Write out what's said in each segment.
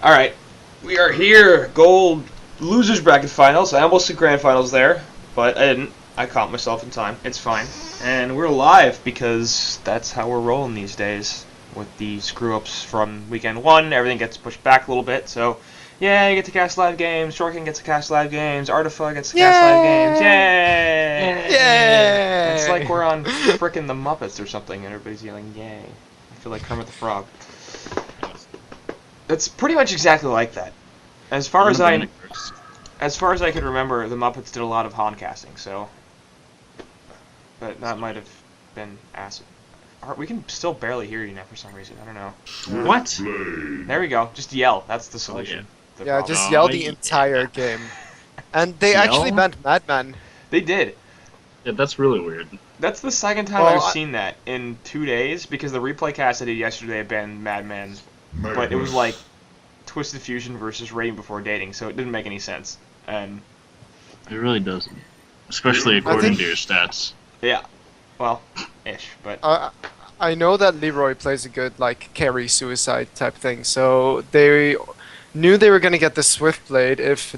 Alright, we are here. Gold losers bracket finals. I almost did grand finals there, but I didn't. I caught myself in time. It's fine. And we're live because that's how we're rolling these days. With the screw-ups from weekend one, everything gets pushed back a little bit, so yeah, you get to cast live games, Shorkin gets to cast live games, Artifa gets to cast live games, yay! Yay! It's like we're on frickin' the Muppets or something, and everybody's yelling yay. I feel like Kermit the Frog. It's pretty much exactly like that. As far as I could remember, the Muppets did a lot of HoN casting, so... But that might have been acid. We can still barely hear you now for some reason. I don't know. What? There we go. Just yell. That's the solution. Yeah, just yell the entire game. And they actually banned Madman. They did. Yeah, that's really weird. That's the second time I've seen that in 2 days, because the replay cast I did yesterday banned Madman, but it was like Twisted Fusion versus Rating Before Dating, so it didn't make any sense. And it really doesn't. Especially according to your stats. Yeah. Well, ish, but... I know that Leroy plays a good, like, carry suicide type thing, so they knew they were going to get the Swift Blade if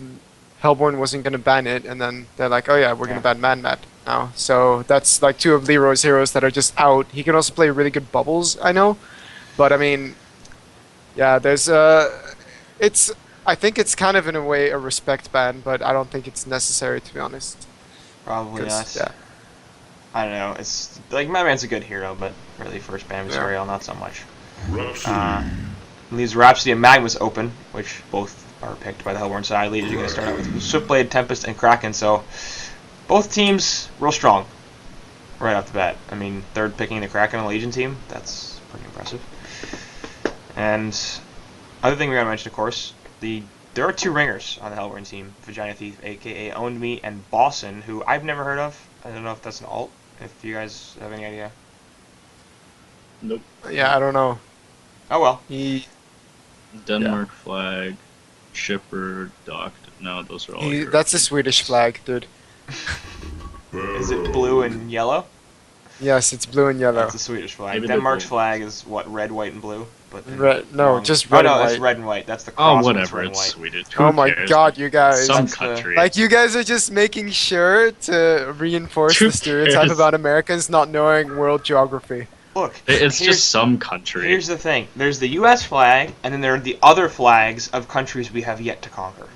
Hellborn wasn't going to ban it, and then they're like, oh yeah, we're going to ban Mad now. So that's, like, 2 of Leroy's heroes that are just out. He can also play really good Bubbles, I know, but, I mean, yeah, there's, I think it's kind of, in a way, a respect ban, but I don't think it's necessary, to be honest. Probably not. Yeah. I don't know. It's like Madman's a good hero, but really first ban Viserial, not so much. Leaves Rhapsody and Magmus open, which both are picked by the Hellborn side. Leaders are going to start out with Swiftblade, Tempest, and Kraken. So both teams real strong right off the bat. I mean, third picking the Kraken on the Legion team, that's pretty impressive. And other thing we gotta mention, of course, there are 2 ringers on the Hellborn team: Vagina Thief, aka Owned Me, and Bosson, who I've never heard of. I don't know if that's an alt. If you guys have any idea. Nope. Yeah, I don't know. Oh well. Denmark flag, shipper, docked. No, those are all. That's a Swedish flag, dude. Is it blue and yellow? Yes, it's blue and yellow. That's a Swedish flag. Maybe Denmark's flag is what, red, white, and blue? But just red and white. That's red and white. That's the cross. Oh, whatever. Red and It's white. Swedish. Oh my god, you guys. Some country. Like, you guys are just making sure to reinforce the stereotype about Americans not knowing world geography. Look, it's just some country. Here's the thing. There's the U.S. flag, and then there are the other flags of countries we have yet to conquer.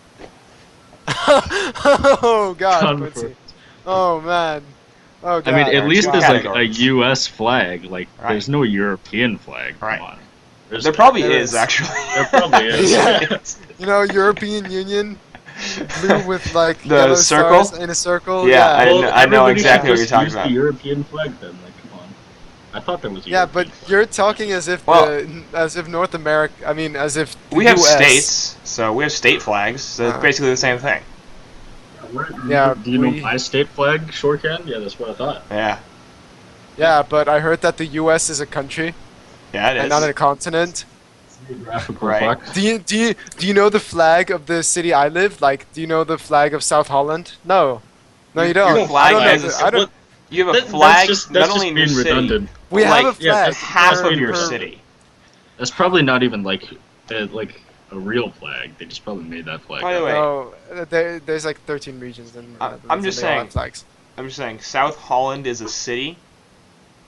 Oh god, Quincy. Oh man. Oh god. I mean, at least there's like categories. a U.S. flag. Like, there's no European flag. Right. Come on. There probably is, actually. There probably is. Yeah. You know, European Union, blue with like the yellow circle stars in a circle. Yeah, Yeah. I know everybody exactly should what you're just talking use about. The European flag then. Like, come on. I thought there was. Yeah, but you're talking as if North America. I mean, as if the we have US, states, so we have state flags. So it's basically the same thing. Yeah. Do you know my state flag, Shortcan? Yeah, that's what I thought. Yeah. Yeah, but I heard that the U.S. is a country Yeah, it is. and not a continent. Geographical Right. fact. Do you know the flag of the city I live? Like, do you know the flag of South Holland? No, you don't. Your flag I don't know. is I don't. You have a flag that's not only just in your being city, redundant. We have a yeah, flag. that's half per- of your per- city. That's probably not even like a real flag. They just probably made that flag. By the way, No, there's like 13 regions in the Netherlands, I'm just and they all saying. have flags. I'm just saying, South Holland is a city.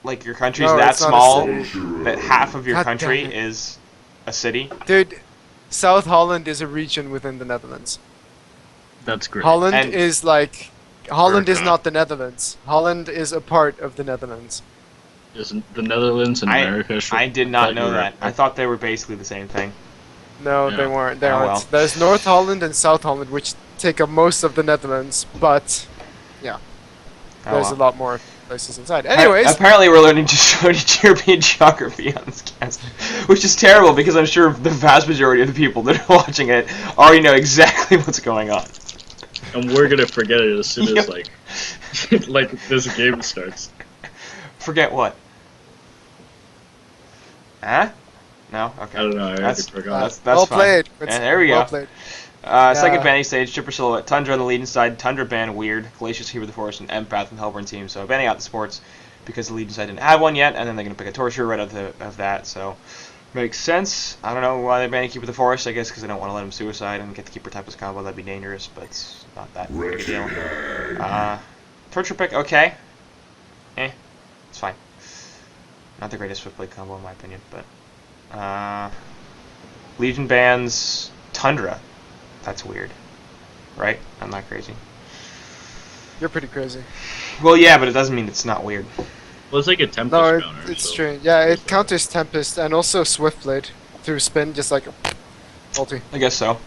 Like, your country's No, that it's not a small city. that half of your God country damn it. is a city. Dude, South Holland is a region within the Netherlands. That's great. Holland And- is like Holland is America. not the Netherlands. Holland is a part of the Netherlands. Isn't the Netherlands and America? I did not know that. I thought they were basically the same thing. No, Yeah. they weren't. They Oh, aren't. well. There's North Holland and South Holland, which take up most of the Netherlands, but Oh, there's well. a lot more places inside. Anyways, Apparently we're learning just European geography on this cast, which is terrible because I'm sure the vast majority of the people that are watching it already know exactly what's going on. And we're gonna forget it as soon as Yep. like this game starts. Forget what? Huh? No? Okay. I don't know. I That's- forgot. that's well fine. played. And there we well go. Played. Second Yeah. banning stage, Chipper Silhouette, Tundra on the leading side, Tundra ban Weird, Glacius Hero the Forest, and Empath and Hellborn team. So banning out the sports because the leading side didn't have one yet, and then they're going to pick a Torture right out of that. So Makes sense. I don't know why they ban Keeper the Forest. I guess because they don't want to let him suicide and get the Keeper Tempest combo. That'd be dangerous, but it's not that big a deal. Torture Pick, okay. It's fine. Not the greatest Swiftblade combo in my opinion, but Legion bans Tundra. That's weird, right? I'm not crazy. You're pretty crazy. Well, yeah, but it doesn't mean it's not weird. Well, it's like a Tempest No, counter. it's so strange. Yeah, it counters Tempest and also Swiftblade through spin, just like ulti. I guess so.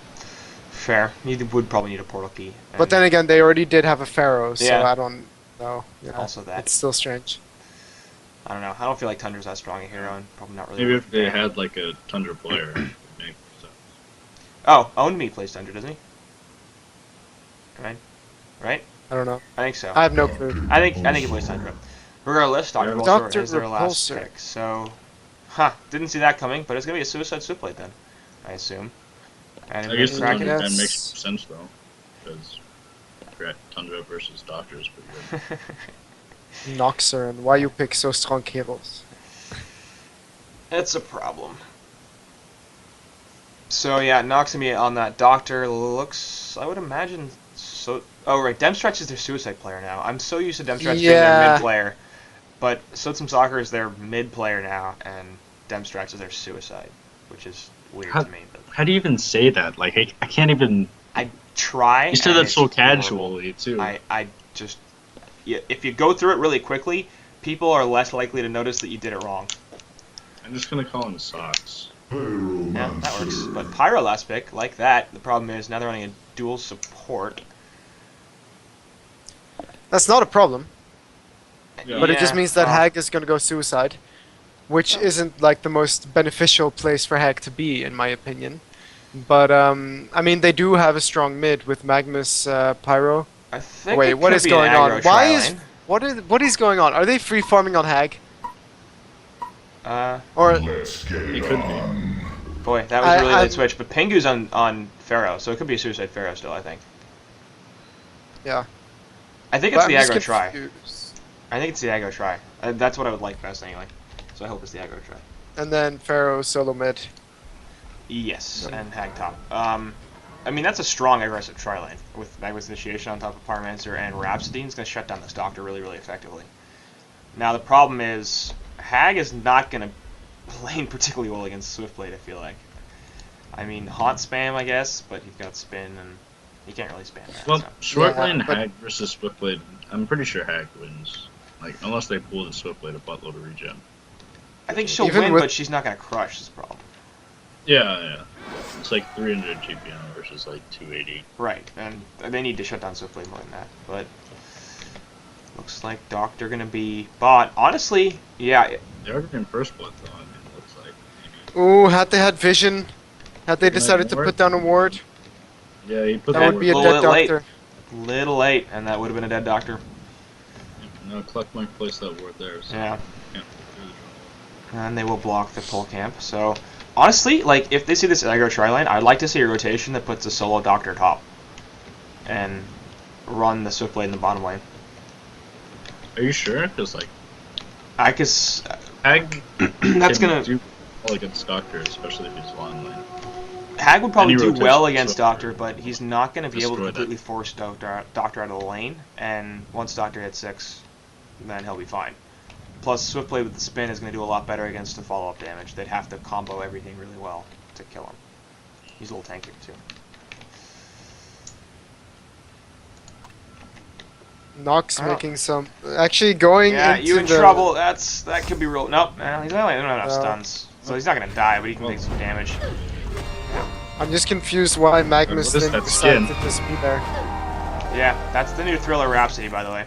Fair. You would probably need a portal key. But then again, they already did have a Pharaoh, so Yeah. I don't know. Yeah, Also that. it's still strange. I don't know. I don't feel like Tundra's that strong a hero, and probably not really. maybe worth if they banning. had like a Tundra player, it would make sense. Oh, Own Me plays Tundra, doesn't he? Right? I don't know. I think so. I have no clue. I think he plays Tundra. Regardless, Dr. Yeah. Repulsor Dr. is their last Repulsor. pick. So, didn't see that coming, but it's gonna be a Suicide Swiftblade then, I assume. And I guess the Kraken. Tundra Yes. kind makes sense though, because Tundra versus Doctor is pretty good. Noxer, why you pick so strong heroes? It's a problem. So yeah, Noxemy on that Doctor looks, I would imagine, so... Oh right, Demstretch is their Suicide player now. I'm so used to Demstretch being their Yeah. mid player. But Sotsum Soccer is their mid player now, and Demstretch is their Suicide, which is weird How- to me. But How do you even say that? Like, I can't even. I try. You said and that it's so horrible. casually too. I just... Yeah, if you go through it really quickly, people are less likely to notice that you did it wrong. I'm just gonna call him Socks. Yeah, that works. But Pyro last pick, like that. The problem is now they're running a dual support. That's not a problem, Yeah. but it just means that well, Hag is gonna go Suicide, which isn't like the most beneficial place for Hag to be, in my opinion. But I mean, they do have a strong mid with Magnus Pyro. I think Wait, it what could is be an going on? aggro Why tri-lane. is what is going on? Are they free farming on Hag? Or It could be. Boy, that was I- a really I'm- late switch. But Pengu's on Pharaoh, so it could be a Suicide Pharaoh still, I think. yeah, I think but it's the I'm just aggro try. confused. I think it's the aggro try. That's what I would like best anyway. So I hope it's the aggro try. And then Pharaoh solo mid. Yes, and Hag top. I mean, that's a strong aggressive tri-lane with Magnus Initiation on top of Pyromancer and Rhapsody. It's going to shut down this Doctor really, really effectively. Now, the problem is, Hag is not going to lane particularly well against Swiftblade, I feel like. I mean, Haunt spam, I guess, but you've got Spin, and you can't really spam that. Well, so. short Yeah, lane but- Hag versus Swiftblade. I'm pretty sure Hag wins. Like, unless they pull the Swiftblade a buttload of regen. I think she'll Even win, with- but she's not going to crush, is the problem. Yeah. It's like 300 GPM versus like 280. Right, and they need to shut down Swiftblade more than that, but... Looks like Doctor going to be bot. Honestly, yeah, They are in first blood though. I mean, it looks like. Maybe. Ooh, had they had vision, had they Can I decided to ward? put down a ward, Yeah, he put that the would be a Little dead bit late. Doctor. little late, and that would have been a dead Doctor. No, Cluck might place that ward there. So Yeah. can't do the And they will block the pull camp. So, honestly, like, if they see this aggro tri-lane, I'd like to see a rotation that puts a solo Doctor top. And run the Swiftblade in the bottom lane. Are you sure? Because like I guess Hag that's can gonna... do well against Doctor, especially if he's long lane. Hag would probably Any do rotation, well against so- Doctor, but he's not going to be able to Destroy that. completely force Doctor out of the lane. And once Doctor hits 6, then he'll be fine. Plus, Swiftblade with the spin is going to do a lot better against the follow-up damage. They'd have to combo everything really well to kill him. He's a little tankier, too. Nox I don't- making some, actually going Yeah, into you in the, trouble. That could be real. Nope, he's not have enough No. stuns. So he's not going to die, but he can take some damage. I'm just confused why Magnus What is didn't that decide skin? to just be there. Yeah, that's the new Thriller Rhapsody, by the way.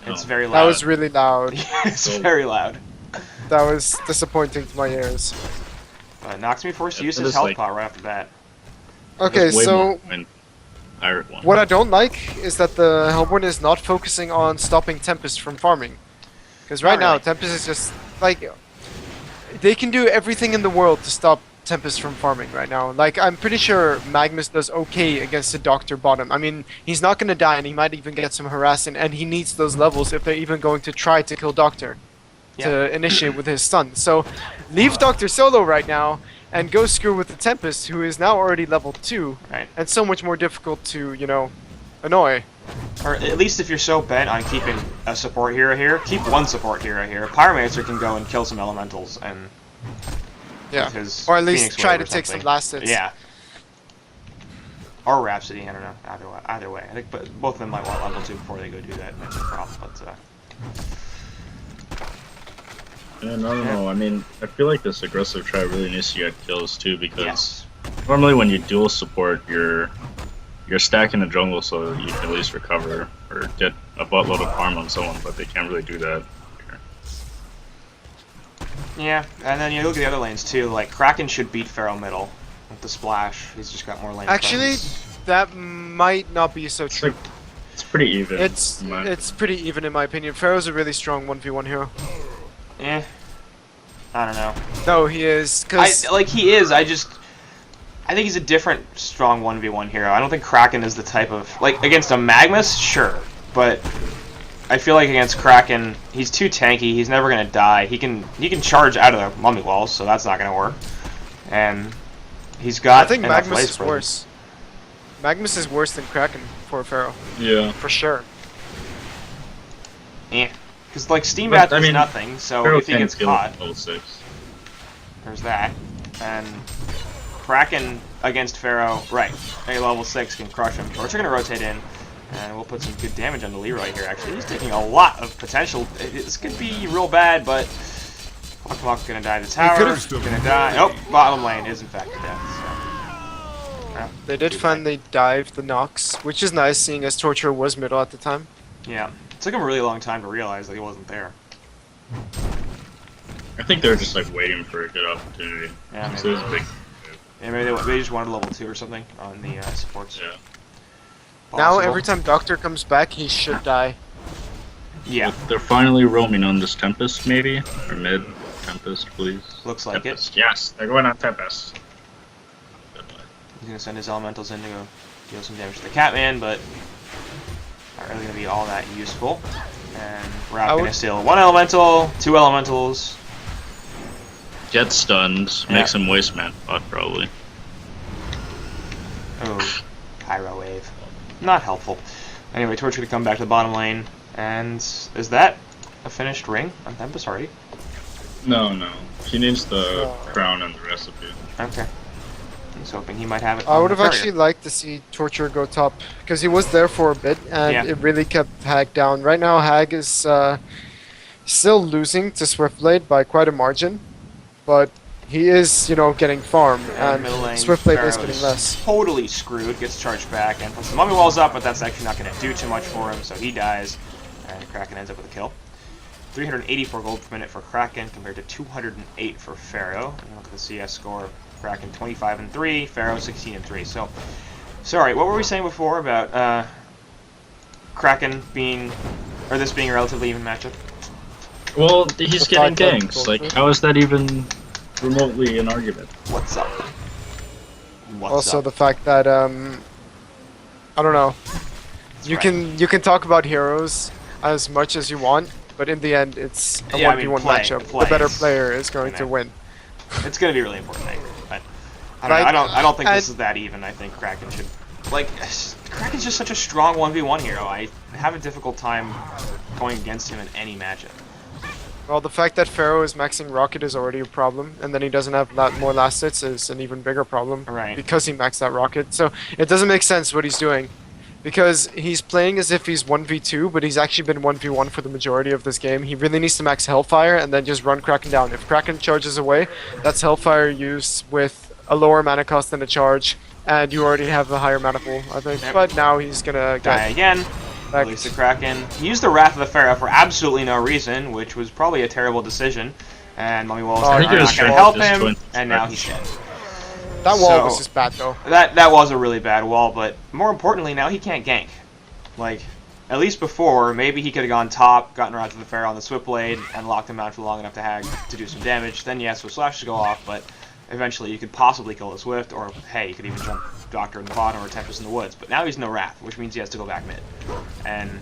It's Oh. very That loud. was really loud. It's So- very loud. That was disappointing to my ears. Knocks me forced to Yeah, use that his is health like- pot right off the bat. Okay, That's way so more than Pirate one. what I don't like is that the Hellborn is not focusing on stopping Tempest from farming. Because right Not now, really. Tempest is just, like, they can do everything in the world to stop Tempest from farming right now. Like, I'm pretty sure Magnus does okay against the Doctor bottom. I mean, he's not going to die, and he might even get some harassing, and he needs those levels if they're even going to try to kill Doctor to initiate with his stun. So, leave Doctor solo right now and go screw with the Tempest, who is now already level 2, Right. and so much more difficult to, you know, annoy. Or at least if you're so bent on keeping a support hero here, keep one support hero here. Pyromancer can go and kill some elementals and Yeah. his Or at least Phoenix try Wave to or take some something. last hits. Yeah. Or Rhapsody, I don't know. Either way. I think both of them might want level 2 before they go do that. That's a problem. But And I don't know. I mean, I feel like this aggressive try really needs to get kills too, because yes. normally when you dual support, you're stacking the jungle so that you can at least recover or get a buttload of farm on someone, but they can't really do that. Yeah, and then you look at the other lanes too. Like Kraken should beat Pharaoh middle with the splash. He's just got more lane. Actually, presence. that might not be so It's true. like, it's pretty even. It's pretty even in my opinion. Pharaoh's a really strong 1v1 hero. Eh. I don't know. No, he is. Cause He is. I think he's a different strong 1v1 hero. I don't think Kraken is the type of against a Magnus, sure, but I feel like against Kraken, he's too tanky. He's never gonna die. He can charge out of the mummy walls, so that's not gonna work. And he's got. I think enough Magnus lace is presence. worse. Magnus is worse than Kraken for Pharaoh, Yeah. for sure. Yeah. Because Steam Bath I is mean, nothing, so Pharaoh if he can gets kill caught, level 6. there's that. And Kraken against Pharaoh, right? A level 6 can crush him. We're just gonna rotate in. And we'll put some good damage on the Leroy here, actually. He's taking a lot of potential. This could be real bad, but... Clock's gonna die to the tower. Gonna die. Nope, bottom lane is in fact death. So. Yeah. They did finally dive the Nox, which is nice, seeing as Torture was middle at the time. Yeah. It took him a really long time to realize that he wasn't there. I think they're just like waiting for a good opportunity. Yeah, So maybe. it was a big. Yeah, maybe they just wanted level 2 or something on the supports. Yeah. Now, Possible. every time Doctor comes back, he should die. Yeah, They're finally roaming on this Tempest, maybe? Or mid Tempest, please. looks like Tempest. Yes, they're going on Tempest. He's gonna send his elementals in to go deal some damage to the Catman, but not really gonna be all that useful. And we're out gonna steal 1 elemental, 2 elementals. Get stunned, Yeah. make some waste man pot probably. Oh, Pyro Wave. Not helpful. Anyway, Torch gonna come back to the bottom lane, and is that a finished ring on Tempest already? No, no. He needs the crown and the recipe. Okay. I was hoping he might have it. I on would the have courier. actually liked to see Torture go top, because he was there for a bit, and Yeah. it really kept Hag down. Right now, Hag is still losing to Swiftblade by quite a margin, but he is, you know, getting farm, and middle lane, Swiftblade is Pharaoh getting less. totally screwed, gets charged back, and puts the mummy walls up, but that's actually not going to do too much for him, so he dies, and Kraken ends up with a kill. 384 gold per minute for Kraken compared to 208 for Pharaoh. And look at the CS score. Kraken 25 and 3, Pharaoh 16 and 3. So, sorry, what were we saying before about Kraken being, or this being a relatively even matchup? Well, he's The getting fact that- ganks. Like, how is that even remotely an argument? What's up? What's Also, up? the fact that I don't know. That's You right. can talk about heroes as much as you want, but in the end, it's a Yeah, I mean, 1v1 play matchup. The better is player is going to gonna- win. It's going to be really important, I agree. But I Like, don't think this and- is that even. I think Kraken should, like, Kraken's just such a strong 1v1 hero. I have a difficult time going against him in any matchup. Well, the fact that Pharaoh is maxing Rocket is already a problem, and then he doesn't have more last hits is an even bigger problem. Right. Because he maxed out Rocket. So it doesn't make sense what he's doing. Because he's playing as if he's 1v2, but he's actually been 1v1 for the majority of this game. He really needs to max Hellfire and then just run Kraken down. If Kraken charges away, that's Hellfire used with a lower mana cost than a charge, and you already have a higher mana pool, I think. Yep. But now he's gonna Die get again. back. Release the Kraken. He used the Wrath of the Pharaoh for absolutely no reason, which was probably a terrible decision. And Mummy Walls Oh, are I not think it going was to Shrek help just him, joined and Shrek. now he's dead. That wall So- was just bad, though. That was a really bad wall, but more importantly, now he can't gank. Like, at least before, maybe he could have gone top, gotten Wrath of the Pharaoh on the Swiftblade, and locked him out for long enough to Hag to do some damage. Then yes, with Slash to go off, but eventually you could possibly kill the Swift, or hey, you could even jump Doctor in the bottom or Tempest in the woods. But now he's no Wrath, which means he has to go back mid. And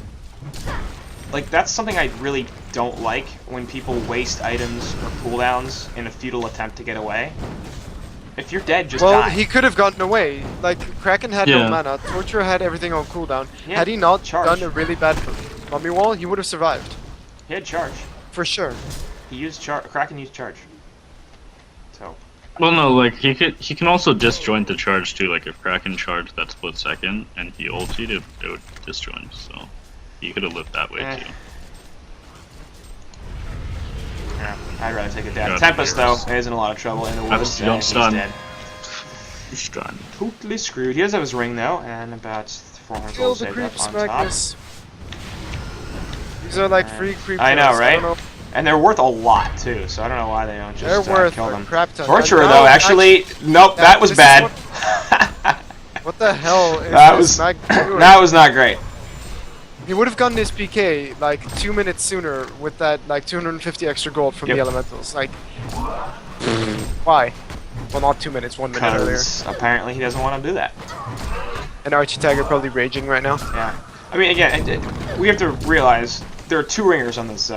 like that's something I really don't like when people waste items or cooldowns in a futile attempt to get away. If you're dead, just Well, die. he could have gotten away. Like, Kraken had Yeah. no mana, Torture had everything on cooldown. Yeah, Had he not charge. done a really bad mummy wall, he would have survived. He had charge. For sure. He used charge. Kraken used charge. So Well, no, like he can also disjoint the charge too. Like if Kraken charged that split second and he ultied, it would disjoint. So he could have lived that way Eh. too. yeah, I'd rather take it down. Yeah, Tempest though heroes. is in a lot of trouble in the Tempest, woods. you don't And he's stun. dead. You're stunned. Totally screwed. He does have his ring though, and about 400 Kill gold the saved up creeps, on top. Magnus. These are like free creep I know, kills. right? don't know. And they're worth a lot too, so I don't know why they don't They're just worth kill a them. crap ton. Torturer And though, now, actually, nope, that was this is bad. What the hell is That this was Magnus doing? that was not great. He would have gotten his PK like 2 minutes sooner with that like 250 extra gold from Yep. the elementals. Like, why? Well, not 2 minutes, 1 minute earlier. Because apparently he doesn't want to do that. And Archie Tiger probably raging right now. Yeah. I mean, again, we have to realize there are 2 ringers on this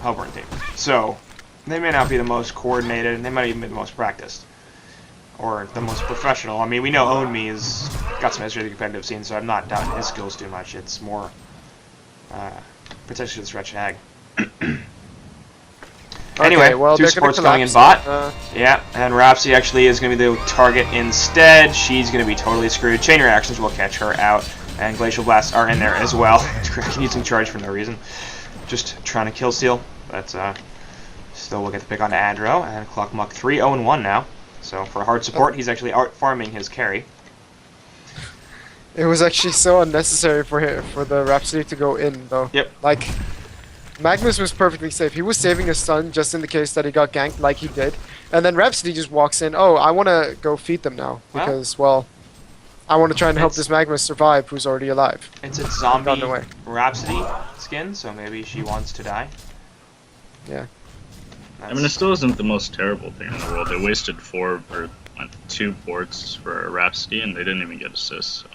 Hellborn team. So, they may not be the most coordinated, and they might even be the most practiced. Or the most professional. I mean, we know HoN has got some history of the competitive scene, so I'm not doubting his skills too much. It's more potentially the stretch hag. Anyway, Okay, well, 2 they're supports gonna coming in collapse. bot. Yeah, and Rhapsody actually is going to be the target instead. She's going to be totally screwed. Chain reactions will catch her out, and Glacial Blasts are in there as well. Kraken using charge for no reason. Just trying to kill steal, but still we'll get the pick on Adro, and Clock Muck 3, 0-1 now. So for hard support, he's actually out farming his carry. It was actually so unnecessary for the Rhapsody to go in, though. Yep. Like, Magnus was perfectly safe. He was saving his stun just in the case that he got ganked like he did. And then Rhapsody just walks in, oh, I want to go feed them now. Well, Because, well, I want to try and help it's- this Magnus survive who's already alive. It's a Gotten zombie away. Rhapsody skin, so maybe she wants to die. Yeah. I mean, it still isn't the most terrible thing in the world. They wasted 2 ports for a Rhapsody, and they didn't even get assists. So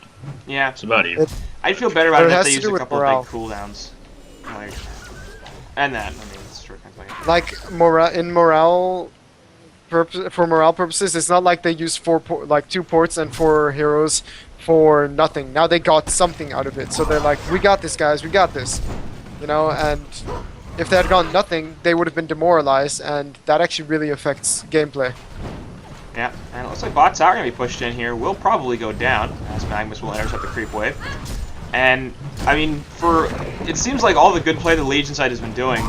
Yeah, it's about even. I'd feel better about But it it if has they to used do a with couple morale. of big cooldowns. Like, and that, I mean, it's Shrek. Like, for morale purposes, it's not like they used 2 ports and 4 heroes for nothing. Now they got something out of it, so they're like, we got this, guys, we got this. You know, and if they had gone nothing, they would have been demoralized, and that actually really affects gameplay. Yeah, and it looks like bot tower going to be pushed in here. Will probably go down, as Magnus will intercept the creep wave. And, I mean, it seems like all the good play the Legion side has been doing,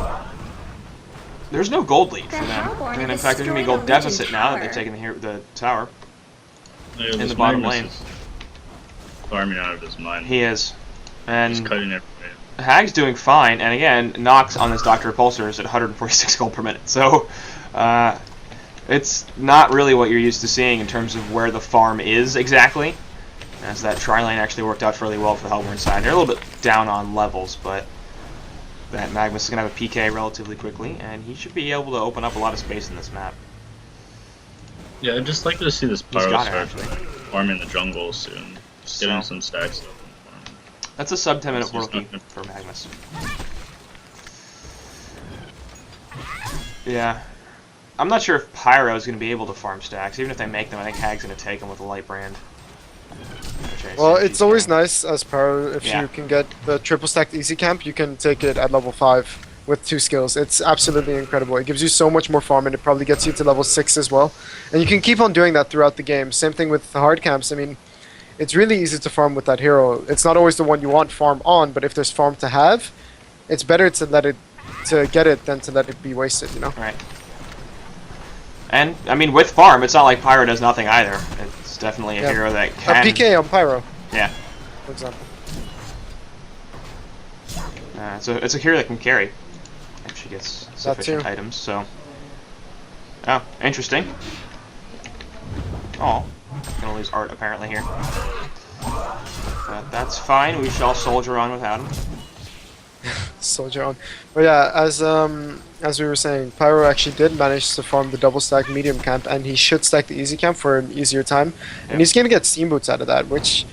there's no gold lead for them. And in fact, there's going to be a gold deficit now that they've taken the tower Yeah, in this the bottom Magnus lane. is farming out of his mind. He is. He's And cutting every way. Hag's doing fine, and again, Nox on this Dr. Repulsor is at 146 gold per minute. So, it's not really what you're used to seeing in terms of where the farm is exactly. As that tri-lane actually worked out fairly well for the Hellborn side. They're a little bit down on levels, but that Magnus is going to have a PK relatively quickly, and he should be able to open up a lot of space in this map. Yeah, I'd just like to see this He's Pyro got it, start actually. farming the jungle soon. Just getting So- some stacks up. That's a sub 10 minute He's rookie not gonna- for Magnus. Yeah. I'm not sure if Pyro is going to be able to farm stacks. Even if they make them, I think Hag's going to take them with a light brand. Well, it's always nice as Pyro if Yeah. you can get the triple stacked easy camp, you can take it at level 5 with 2 skills. It's absolutely incredible. It gives you so much more farm, and it probably gets you to level 6 as well. And you can keep on doing that throughout the game. Same thing with the hard camps. I mean, it's really easy to farm with that hero. It's not always the one you want farm on, but if there's farm to have, it's better to get it than to let it be wasted, you know? Right. And, I mean, with farm, it's not like Pyro does nothing either. It's definitely a Yeah. hero that A can... PK on Pyro, Yeah. for example. So it's a hero that can carry if she gets sufficient too. items, so... Oh, interesting. Oh, gonna lose art apparently here. But that's fine, we shall soldier on without him. Soldier on. But yeah, as we were saying, Pyro actually did manage to farm the double stack medium camp, and he should stack the easy camp for an easier time. Yep. And he's gonna get steam boots out of that, which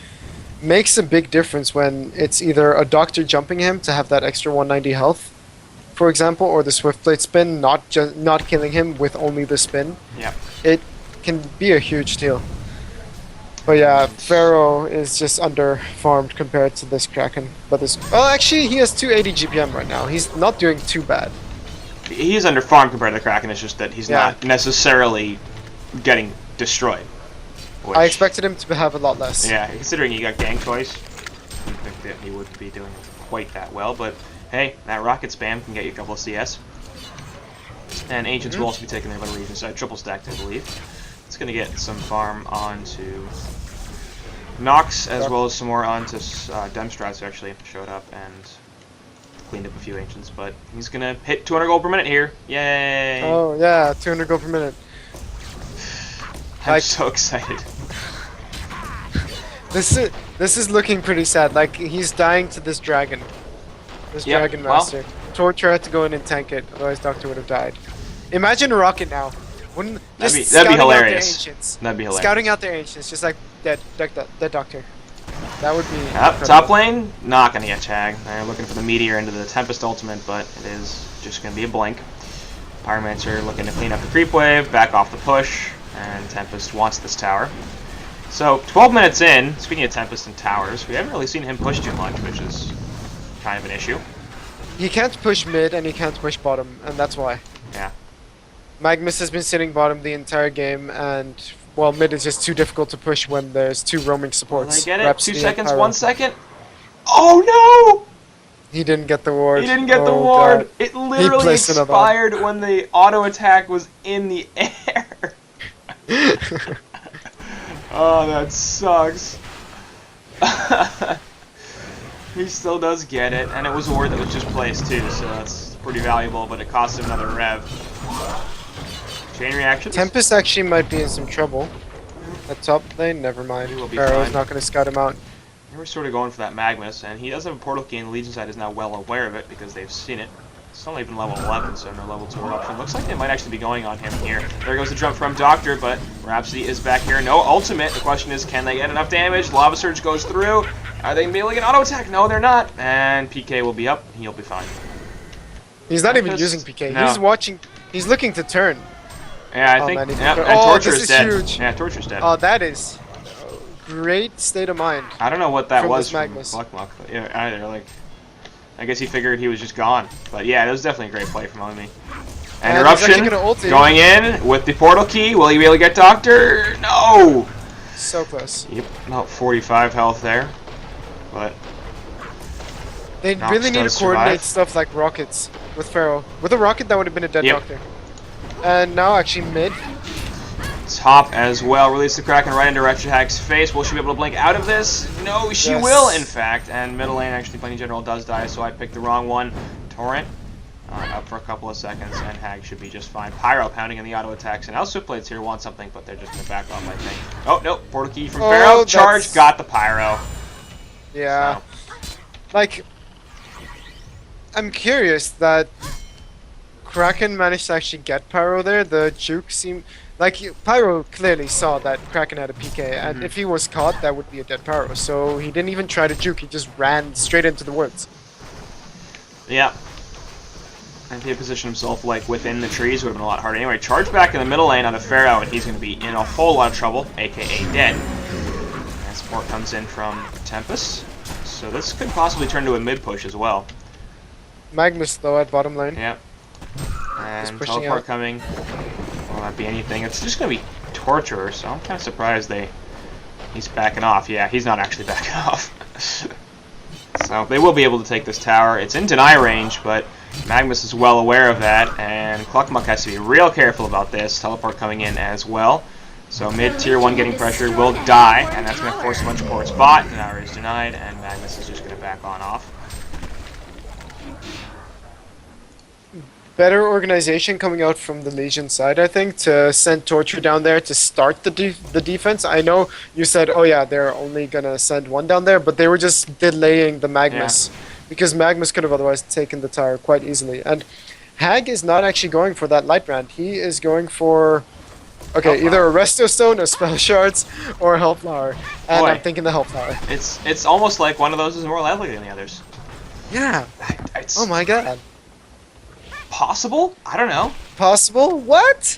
makes a big difference when it's either a doctor jumping him to have that extra 190 health, for example, or the swift blade spin not killing him with only the spin. Yep. It can be a huge deal. But yeah, Pharaoh is just under farmed compared to this Kraken. But this, well, actually, he has 280 GPM right now. He's not doing too bad. He's under farm compared to the Kraken. It's just that he's not necessarily getting destroyed. Which, I expected him to have a lot less. Yeah, considering he got ganked twice, I think that he wouldn't be doing quite that well. But hey, that rocket spam can get you a couple of CS. And Ancients will also be taking their little region side, triple stacked, I believe. It's going to get some farm onto Nox, as well as some more onto Demstrats, who actually showed up and cleaned up a few Ancients. But he's going to hit 200 gold per minute here. Yay! Oh, yeah, 200 gold per minute. I'm so excited. This is looking pretty sad. Like, he's dying to this dragon. This Dragon Master. Torture had to go in and tank it, otherwise Doctor would have died. Imagine a rocket now. Wouldn't that'd be hilarious. That'd be hilarious. Scouting out their Ancients, just like dead Doctor. That would be top lane, not gonna get Chag. They're looking for the meteor into the Tempest ultimate, but it is just gonna be a blink. Pyromancer looking to clean up the creep wave, back off the push, and Tempest wants this tower. So 12 minutes in, speaking of Tempest and towers, we haven't really seen him push too much, which is kind of an issue. He can't push mid and he can't push bottom, and that's why. Yeah. Magnus has been sitting bottom the entire game, and well, mid is just too difficult to push when there's two roaming supports. Will they get it? 2 seconds, 1 second. Oh no! He didn't get the ward. He didn't get the ward. God. It literally expired when the auto attack was in the air. Oh, that sucks. He still does get it, and it was a ward that was just placed too, so that's pretty valuable, but it cost him another rev. Chain reactions? Tempest actually might be in some trouble. At top lane, never mind. Pharaoh's not going to scout him out. We're sort of going for that Magnus, and he does have a portal key, and the Legion side is now well aware of it because they've seen it. It's only even level 11, so no level 2 eruption. Looks like they might actually be going on him here. There goes the jump from Doctor, but Rhapsody is back here. No ultimate. The question is, can they get enough damage? Lava Surge goes through. Are they going to be able to get auto attack? No, they're not. And PK will be up. He'll be fine. He's not even using PK. No. He's watching. He's looking to turn. Yeah, I think. Man, and Torture is dead. Huge. Yeah, Torture's dead. Oh, that is great state of mind. I don't know what that was from Magnus. Cluckmuck. Yeah, either. Like, I guess he figured he was just gone. But yeah, it was definitely a great play from Omi. And Eruption going in with the portal key. Will he be able to get Doctor? No! So close. Yep, about 45 health there. But they really need to coordinate stuff like rockets with Pharaoh. With a rocket, that would have been a dead Doctor. And now actually mid. Top as well. Release the Kraken right into Retro Hag's face. Will she be able to blink out of this? No, she will, in fact. And middle lane, actually, Plenty General does die, so I picked the wrong one. Torrent up for a couple of seconds, and Hag should be just fine. Pyro pounding in the auto attacks, and now Swiftblades here want something, but they're just going to back off, I think. Oh, no. Portal key from Pharaoh. Charge, got the Pyro. Yeah. So. Like, I'm curious that Kraken managed to actually get Pyro there. The juke seemed... Like, Pyro clearly saw that Kraken had a PK, and if he was caught, that would be a dead Pyro. So he didn't even try to juke, he just ran straight into the woods. Yeah. And if he had positioned himself, like, within the trees, would have been a lot harder. Anyway, charge back in the middle lane on the Pharaoh, and he's going to be in a whole lot of trouble, a.k.a. dead. And support comes in from Tempest. So this could possibly turn to a mid push as well. Magnus, though, at bottom lane. Yep. And teleport coming. Will that be anything? It's just going to be Torturer, so I'm kind of surprised he's backing off. Yeah, he's not actually backing off. So they will be able to take this tower. It's in deny range, but Magnus is well aware of that, and Cluckmuck has to be real careful about this. Teleport coming in as well. So mid tier 1 getting pressured will die, and that's going to force a bunch of forward spot. Denier is denied, and Magnus is just going to back on off. Better organization coming out from the Legion side, I think, to send Torture down there to start the defense. I know you said, oh yeah, they're only going to send one down there, but they were just delaying the Magnus. Yeah. Because Magnus could have otherwise taken the tower quite easily. And Hag is not actually going for that light brand. He is going for, okay, either a Resto Stone, a Spell Shards, or a Hellflower. And Boy. I'm thinking the health tower. It's almost like one of those is more likely than the others. Yeah. It's Oh my god. possible? I don't know. Possible? What?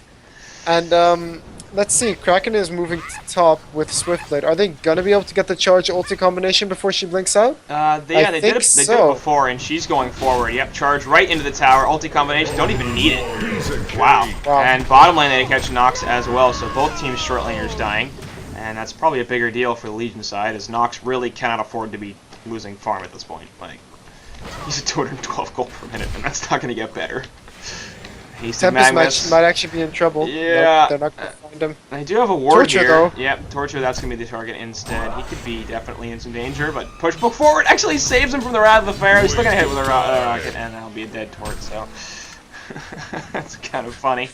And let's see. Kraken is moving to top with Swiftblade. Are they gonna be able to get the charge ulti combination before she blinks out? They did think it so. before, and she's going forward. Yep, charge right into the tower. Ulti combination, don't even need it. Wow. And bottom lane they catch Nox as well, so both teams short laners dying. And that's probably a bigger deal for the Legion side, as Nox really cannot afford to be losing farm at this point. Like, he's at 212 gold per minute, and that's not going to get better. Tempest might actually be in trouble. Yeah. Nope, they're not going to find him. I do have a ward Torture, here. though. Yep, Torture, that's going to be the target instead. He could be definitely in some danger, but push book forward actually saves him from the Wrath of the Pharaoh. He's still going to hit with a rocket, and that'll be a dead Tort, so... that's kind of funny.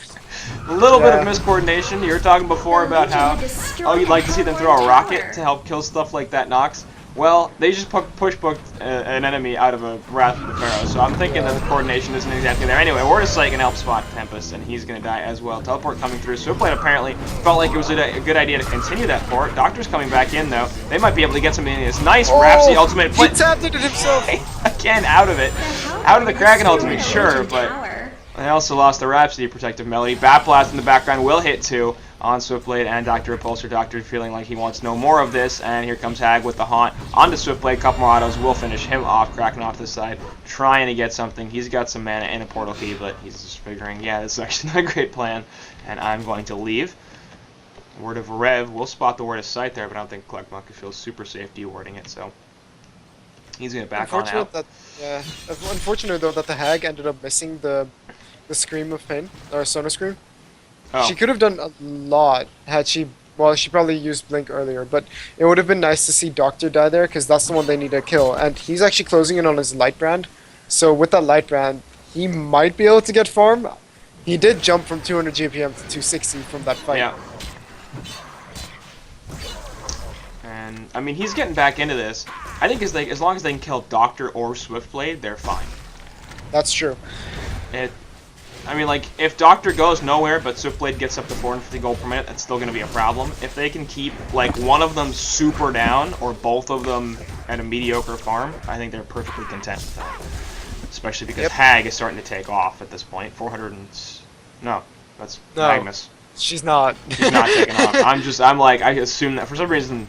A little bit of miscoordination. You were talking before about how you'd like to see them throw a rocket to help kill stuff like that Nox. Well, they just push booked an enemy out of a Wrath of the Pharaoh, so I'm thinking that the coordination isn't exactly there. Anyway, Ward of Sight can help spot Tempest, and he's going to die as well. Teleport coming through. Swiftblade apparently felt like it was a good idea to continue that port. Doctor's coming back in, though. They might be able to get something in this nice Rhapsody ultimate. He tapped into himself! Again, out of it. Out of the Kraken ultimate, sure, but... they also lost the Rhapsody Protective Melody. Bat Blast in the background will hit too on Swiftblade and Dr. Repulsor. Doctor feeling like he wants no more of this, and here comes Hag with the haunt onto Swiftblade. Couple more autos will finish him off. Kraken off to the side, trying to get something. He's got some mana and a portal key, but he's just figuring, yeah, this is actually not a great plan, and I'm going to leave. Word of Rev will spot the Word of Sight there, but I don't think Kleckmuck feels super safe dewarding it, so he's going to back on out. Unfortunate though that the Hag ended up missing the Scream of Pain, or Sona Scream. Oh. She could have done a lot had she, well, she probably used Blink earlier, but it would have been nice to see Doctor die there, because that's the one they need to kill, and he's actually closing in on his Light Brand, so with that Light Brand, he might be able to get farm. He did jump from 200 GPM to 260 from that fight. Yeah. And, I mean, he's getting back into this. I think as long as they can kill Doctor or Swiftblade, they're fine. That's true. I mean, like, if Doctor goes nowhere, but Swiftblade gets up to 450 gold per minute, that's still going to be a problem. If they can keep, like, one of them super down, or both of them at a mediocre farm, I think they're perfectly content with that. Especially because Hag is starting to take off at this point. 400 and... No, that's Magnus. She's not. She's not taking off. I assume that, for some reason,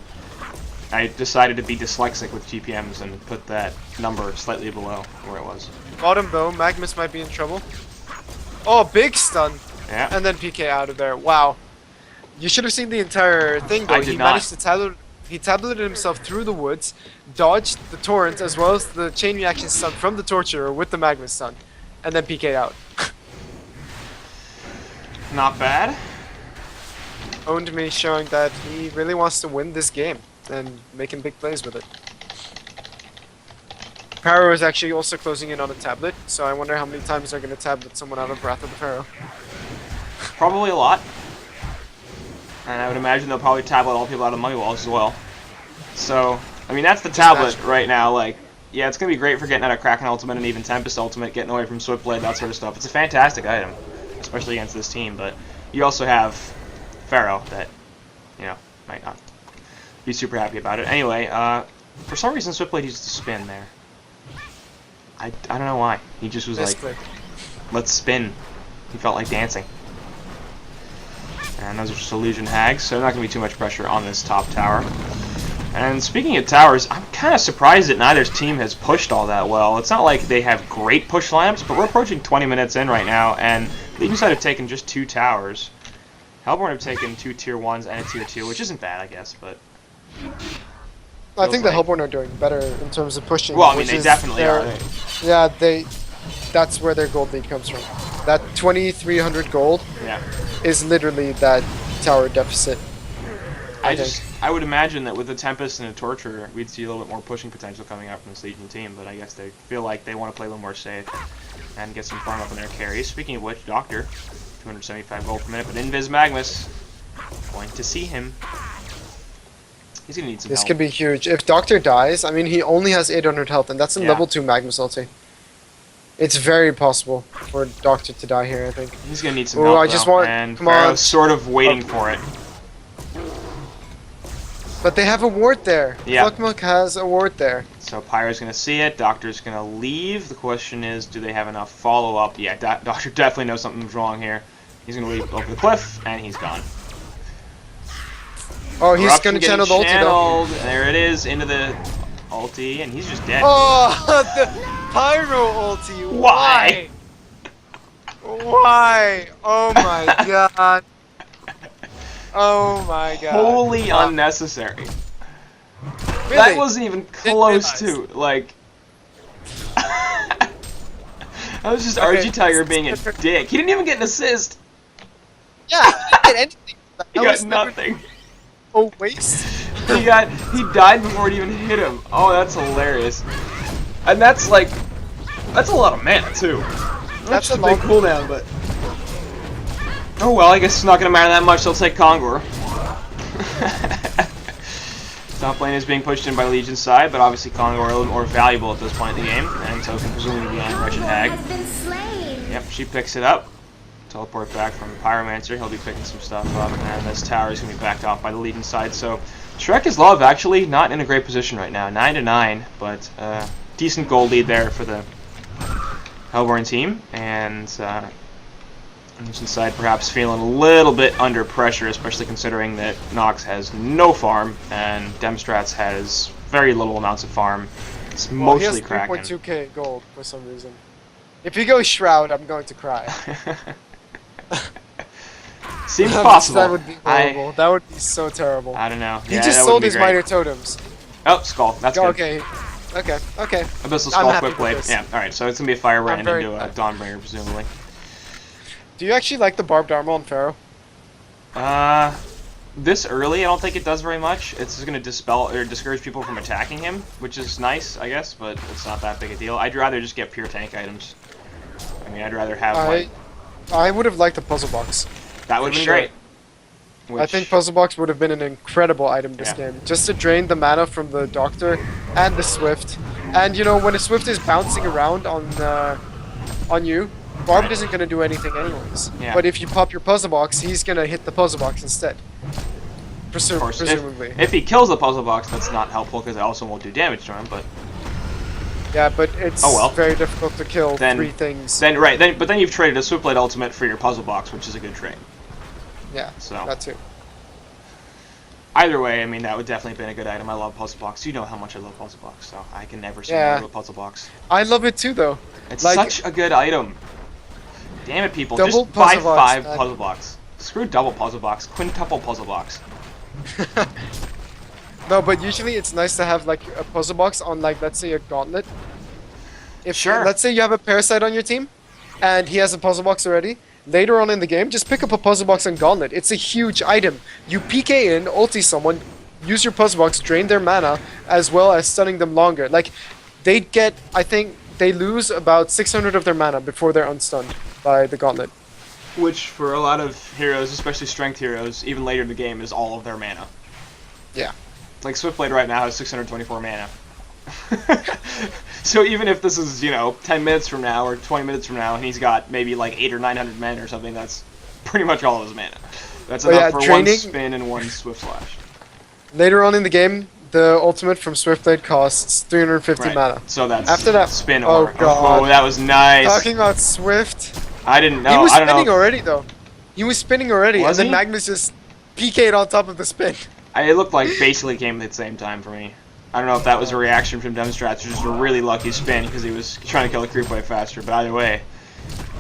I decided to be dyslexic with GPMs and put that number slightly below where it was. Bottom though, Magnus might be in trouble. Oh, big stun! Yeah. And then PK out of there. Wow. You should have seen the entire thing though. He managed to tableted himself through the woods, dodged the torrent as well as the chain reaction stun from the Torturer with the Magnus stun, and then PK out. Not bad. Owned me, showing that he really wants to win this game and making big plays with it. Pharaoh is actually also closing in on a tablet, so I wonder how many times they're going to tablet someone out of Wrath of the Pharaoh. Probably a lot. And I would imagine they'll probably tablet all people out of Mummy Walls as well. So, I mean, that's the tablet right now. Like, yeah, it's going to be great for getting out of Kraken Ultimate and even Tempest Ultimate, getting away from Swiftblade, that sort of stuff. It's a fantastic item, especially against this team, but you also have Pharaoh that, you know, might not be super happy about it. Anyway, for some reason Swiftblade used to spin there. I don't know why. He just was like, let's spin. He felt like dancing. And those are just illusion hags, so not going to be too much pressure on this top tower. And speaking of towers, I'm kind of surprised that neither team has pushed all that well. It's not like they have great push lineups, but we're approaching 20 minutes in right now, and Legion side have taken just 2 towers. Hellborn have taken 2 tier 1s and a tier 2, which isn't bad, I guess, but... I think the Hellborn are doing better in terms of pushing. Well, I mean, they definitely are. Yeah, that's where their gold lead comes from. That 2,300 gold is literally that tower deficit. I would imagine that with a Tempest and a Torturer, we'd see a little bit more pushing potential coming out from this Legion team, but I guess they feel like they want to play a little more safe and get some farm up in their carries. Speaking of which, Doctor, 275 gold per minute, but Invis Magnus, going to see him. He's going to need some help. This could be huge. If Doctor dies, I mean, he only has 800 health, and that's in level 2 Magnus ulti. It's very possible for Doctor to die here, I think. He's going to need some help, and Pharaoh's sort of waiting for it. But they have a ward there. Yeah. Cluckmuck has a ward there. So Pyro's going to see it. Doctor's going to leave. The question is, do they have enough follow-up? Yeah, Doctor definitely knows something's wrong here. He's going to leap over the cliff, and he's gone. Oh, he's going to channel the ulti though. There it is, into the ulti, and he's just dead. Oh, the Pyro ulti. Why? Why? Oh my god. Oh my god. Wholly unnecessary. Really? That wasn't even close to, like... That was just Okay. RG Tiger being a dick. He didn't even get an assist. Yeah, he didn't get anything. He got nothing. Oh, waste. He died before it even hit him. Oh, that's hilarious. And that's like, that's a lot of mana too. That's just a big cooldown, but oh well, I guess it's not gonna matter that much. They'll take Kongor. Top lane is being pushed in by Legion's side, but obviously Kongor a little more valuable at this point in the game, and so can presumably be on Wretched Hag. Yep, she picks it up. Teleport back from the Pyromancer. He'll be picking some stuff up, and this tower is going to be backed off by the Legion side. So Shrek is Love actually not in a great position right now. 9-9, but decent goal lead there for the Hellborn team, and Legion side perhaps feeling a little bit under pressure, especially considering that Nox has no farm and Demstrats has very little amounts of farm. It's mostly Kraken. He has 3.2k gold for some reason. If he goes Shroud, I'm going to cry. Seems possible. That would be horrible. That would be so terrible. I don't know. He just sold his minor totems. Oh, Skull. That's good. Okay. Abyssal Skull, quick blade. Yeah, alright, so it's going to be a fire brand into a Dawnbringer, presumably. Do you actually like the barbed armor on Pharaoh? This early, I don't think it does very much. It's just going to dispel or discourage people from attacking him, which is nice, I guess, but it's not that big a deal. I'd rather just get pure tank items. I mean, I'd rather have I would have liked the puzzle box. That would be great. I think puzzle box would have been an incredible item this game, just to drain the mana from the Doctor and the Swift. And you know, when a Swift is bouncing around on you, Barbed isn't going to do anything anyways. Yeah. But if you pop your puzzle box, he's going to hit the puzzle box instead. Presumably. If he kills the puzzle box, that's not helpful because it also won't do damage to him. But yeah, but it's very difficult to kill three things. But then you've traded a Switchblade ultimate for your puzzle box, which is a good trade. Yeah, so that too. Either way, I mean, that would definitely have been a good item. I love puzzle box. You know how much I love puzzle box, so I can never say no to a puzzle box. I love it too, though. It's such a good item. Damn it, people! Double just buy puzzle box, 5 puzzle box. Screw double puzzle box. Quintuple puzzle box. No, but usually it's nice to have like a puzzle box on, like, let's say a gauntlet. Let's say you have a parasite on your team, and he has a puzzle box already. Later on in the game, just pick up a puzzle box and gauntlet. It's a huge item. You PK in, ulti someone, use your puzzle box, drain their mana, as well as stunning them longer. Like, they get, I think, they lose about 600 of their mana before they're unstunned by the gauntlet. Which, for a lot of heroes, especially strength heroes, even later in the game, is all of their mana. Yeah. Like, Swiftblade right now has 624 mana. So even if this is, 10 minutes from now or 20 minutes from now, and he's got maybe like 800 or 900 mana or something, that's pretty much all of his mana. That's enough for one spin and one Swift Slash. Later on in the game, the ultimate from Swiftblade costs 350 mana. So that's after that spin oh or god, that was nice. Talking about Swift, I didn't know. He was I don't spinning know. already though. He was spinning already, Was and he? then Magnus just PK'd on top of the spin. It looked like basically came at the same time for me. I don't know if that was a reaction from Demstrats or just a really lucky spin because he was trying to kill the creep wave faster, but either way.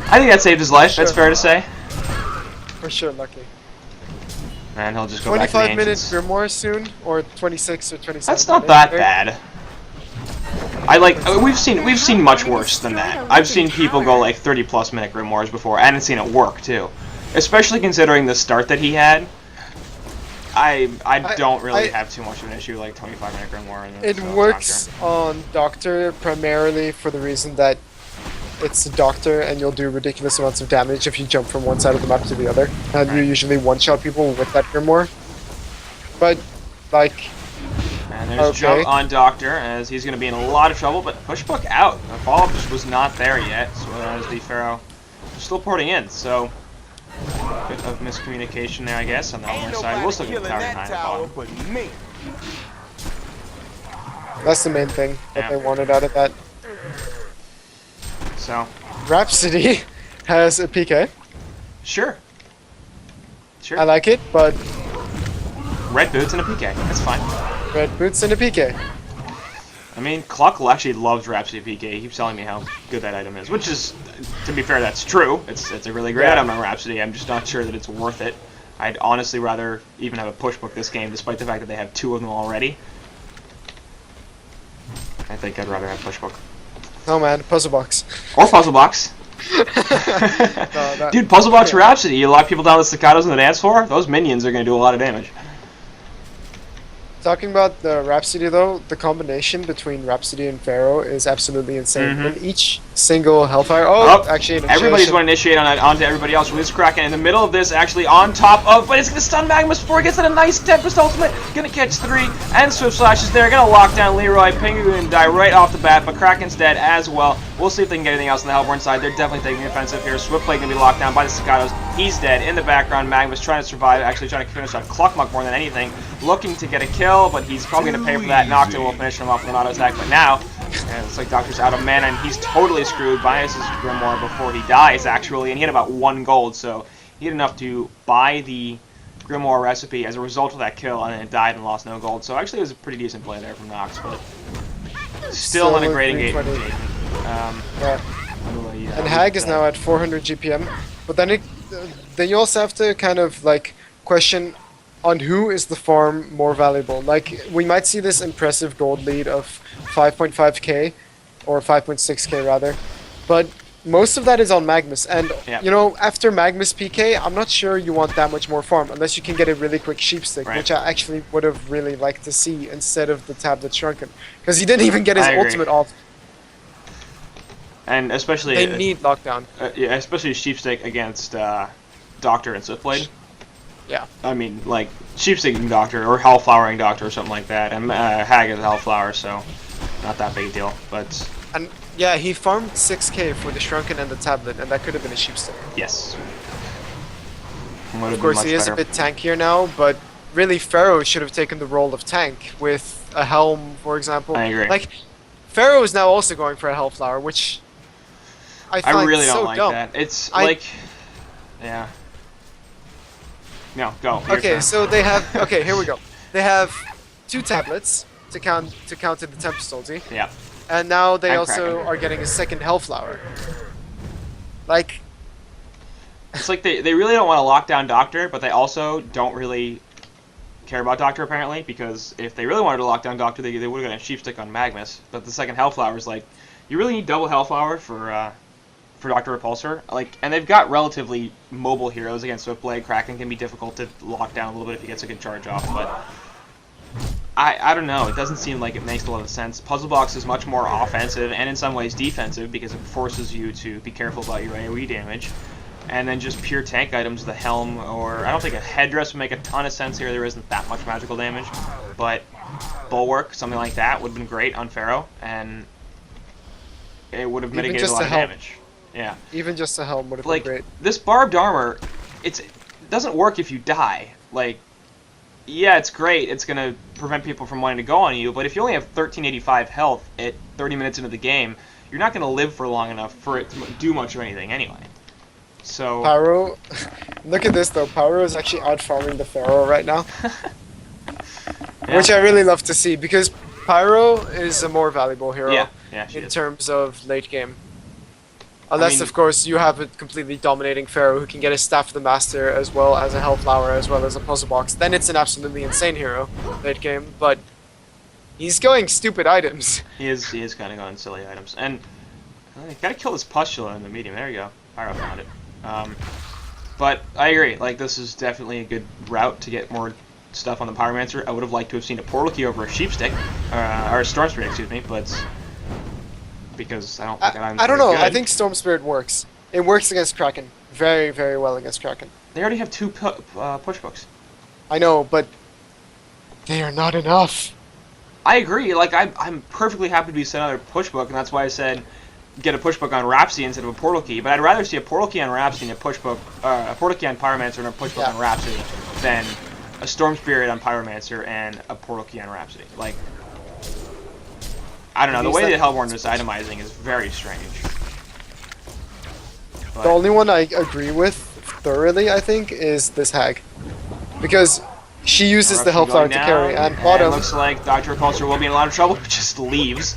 I think that saved his life, that's fair to say. For sure, lucky. And he'll just go back to the 25 minutes Grimoire soon, or 26 or 27. That's not that bad. We've seen much worse than that. I've seen people go like 30+ minute Grimoires before, and I've seen it work too. Especially considering the start that he had. I don't really have too much of an issue like 25 minute Grimoire. It works on Doctor primarily for the reason that it's a Doctor and you'll do ridiculous amounts of damage if you jump from one side of the map to the other. And you usually one-shot people with that Grimoire. But, like... And there's jump on Doctor as he's going to be in a lot of trouble, but Pushbook out. The follow-up just was not there yet, so as the Pharaoh still porting in, so... Bit of miscommunication there, I guess, on the other side. We'll still get the tower behind the bottom. That's the main thing that Yeah. they wanted out of that. So, Rhapsody has a PK. sure. Sure. I like it, but Red boots and a PK. That's fine. red boots and a PK. I mean, Cluck actually loves Rhapsody PK. He keeps telling me how good that item is, which is, to be fair, that's true. It's a really great Yeah. item on Rhapsody. I'm just not sure that it's worth it. I'd honestly rather even have a push book this game, despite the fact that they have 2 of them already. I think I'd rather have push book. Oh man, puzzle box. Or puzzle box. that- Dude, puzzle box yeah. Rhapsody. You lock people down with staccatos on the dance floor. Those minions are going to do a lot of damage. Talking about the Rhapsody though, the combination between Rhapsody and Pharaoh is absolutely insane. Mhm. In each single Hellfire. Actually, an Everybody's initiation. going to initiate onto everybody else. Release Kraken in the middle of this, actually on top of, but it's going to stun Magnus before he gets in a nice Tempest ultimate. Going to catch 3, and Swift Slash is there. Going to lock down Leroy. Pengu going to die right off the bat, but Kraken's dead as well. We'll see if they can get anything else on the Hellborn side. They're definitely taking the offensive here. Swiftblade going to be locked down by the Staccatos. He's dead. In the background, Magnus trying to survive, actually trying to finish off Cluckmuck more than anything. Looking to get a kill, but he's probably going to pay for that. Nocta will finish him off with an auto attack, but now it looks like Doctor's out of mana, and he's totally screwed. Bias his Grimoire before he dies, actually, and he had about 1 gold, so he had enough to buy the Grimoire recipe as a result of that kill, and then it died and lost no gold. So actually, it was a pretty decent play there from Nox, but still not a great engagement. 320. Yeah. Yeah, And Hag is now at 400 GPM, but then then you also have to kind of like question on who is the farm more valuable. Like we might see this impressive gold lead of 5.5k or 5.6k rather, but most of that is on Magnus, and Yeah. you know, after Magnus PK, I'm not sure you want that much more farm unless you can get a really quick sheepstick, Right. which I actually would have really liked to see instead of the tablet shrunken, because he didn't even get his I agree. ultimate off. And especially They need lockdown. yeah, especially Sheepstick against Doctor and Swiftblade. Yeah. I mean, like Sheepsticking Doctor or Hellflowering Doctor or something like that. And Hag is Hellflower, so not that big a deal. But And yeah, he farmed 6k for the shrunken and the tablet, and that could have been a sheepstick. yes, Of course, he is a bit tankier now, but really, Pharaoh should have taken the role of tank with a helm, for example. I agree. Like, Pharaoh is now also going for a Hellflower, which I find I really don't so like dumb. that. It's I- like, yeah. No, go. Your Okay, turn. so they have. Okay, here we go. They have 2 tablets to counter the Tempest ulti, Yeah. and now they And also Kraken. are getting a second Hellflower. Like, It's like they really don't want to lock down Doctor, but they also don't really care about Doctor apparently, because if they really wanted to lock down Doctor, they would have got a Sheepstick on Magnus. But the second Hellflower is like, you really need double Hellflower for Doctor Repulsor. Like, and they've got relatively mobile heroes against Swiftblade. Kraken can be difficult to lock down a little bit if he gets a good charge off, but I don't know. It doesn't seem like it makes a lot of sense. Puzzle Box is much more offensive and in some ways defensive because it forces you to be careful about your AoE damage. And then just pure tank items, the Helm, or I don't think a Headdress would make a ton of sense here. There isn't that much magical damage. But Bulwark, something like that, would have been great on Pharaoh, and it would have mitigated a just lot a of helm. damage. Yeah. even just a helm would have Like, been great. this barbed armor, it doesn't work if you die. Like, yeah, it's great. It's going to prevent people from wanting to go on you, but if you only have 1385 health at 30 minutes into the game, you're not going to live for long enough for it to do much of anything anyway. So, Pyro, look at this though. Pyro is actually outfarming the Pharaoh right now, yeah. which I really love to see because Pyro is a more valuable hero yeah, she in is. terms of late game. Unless, mean- of course, you have a completely dominating Pharaoh who can get a Staff of the Master as well as a Hellflower as well as a Puzzle Box. Then it's an absolutely insane hero late game, but he's going stupid items. He is kind of going silly items. And gotta kill this Pustula in the medium. There you go. Pyro found it. But I agree. Like, this is definitely a good route to get more stuff on the Pyromancer. I would have liked to have seen a Portal Key over a Sheepstick, or a Storm Spirit, excuse me. But because I don't think that I don't know. Good. I think Storm Spirit works. It works against Kraken. Very, very well against Kraken. They already have 2 push books. I know, but they are not enough. I agree. Like, I'm perfectly happy to be sent another push book, and that's why I said get a push book on Rhapsody instead of a Portal Key. But I'd rather see a Portal Key on Rhapsody and a push book, a Portal Key on Pyromancer and a push book Yeah. on Rhapsody than a Storm Spirit on Pyromancer and a Portal Key on Rhapsody. Like, I don't know. The way that Hellborn is itemizing is very strange. But The only one I agree with thoroughly, I think, is this Hag. Because she uses the Hellflower to carry, and bottom... It looks like Dr. Repulsor will be in a lot of trouble, but just leaves.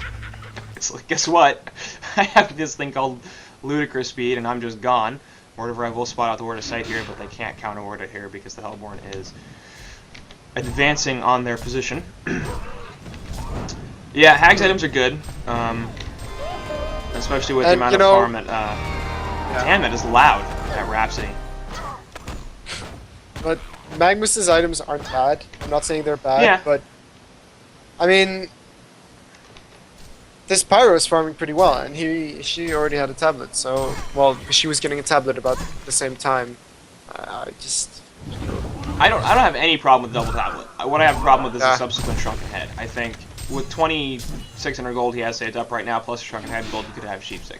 It's like, guess what? I have this thing called Ludicrous Speed, and I'm just gone. Word of Rev will spot out the Word of Sight here, but they can't counter-word it here because the Hellborn is advancing on their position. Yeah, Hag's items are good, especially with the amount of farm at... Damn, that is loud at Rhapsody. But Magnus's items aren't bad. I'm not saying they're bad, but... I mean... This Pyro is farming pretty well, and she already had a tablet, so... Well, she was getting a tablet about the same time. I don't have any problem with double tablet. What I have a problem with is the subsequent Shrunken Head. I think with 2,600 gold he has saved up right now, plus a Shrunken Head gold, he could have Sheepstick.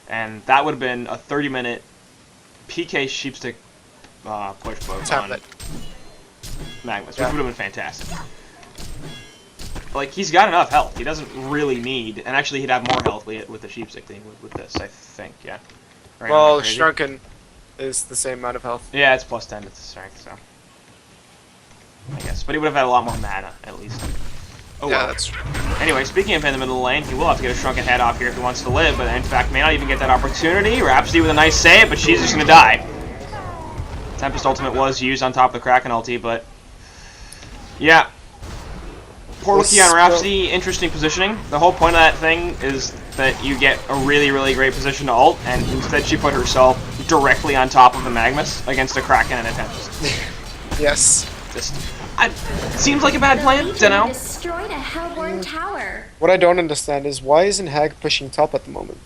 And that would have been a 30-minute PK Sheepstick push both on Magnus, which would have been fantastic. Like, he's got enough health. He doesn't really need... And actually, he'd have more health with the Sheepstick than he would with this, I think, yeah. Right, well, Shrunken is the same amount of health. Yeah, it's plus 10 to strength, so... I guess. But he would have had a lot more mana, at least. Oh, yeah, well. that's true. Anyway, speaking of in the middle of the lane, he will have to get a Shrunken Head off here if he wants to live, but in fact may not even get that opportunity. Rhapsody with a nice save, but she's just going to die. Tempest Ultimate was used on top of the Kraken ulti, but... Yeah. Portal Key on Rhapsody, interesting positioning. The whole point of that thing is that you get a really, really great position to ult, and instead she put herself directly on top of the Magnus against a Kraken and a Tempest. Yes. Just, seems like a bad plan, dunno. Destroyed a Hellborn tower. What I don't understand is why isn't Hag pushing top at the moment?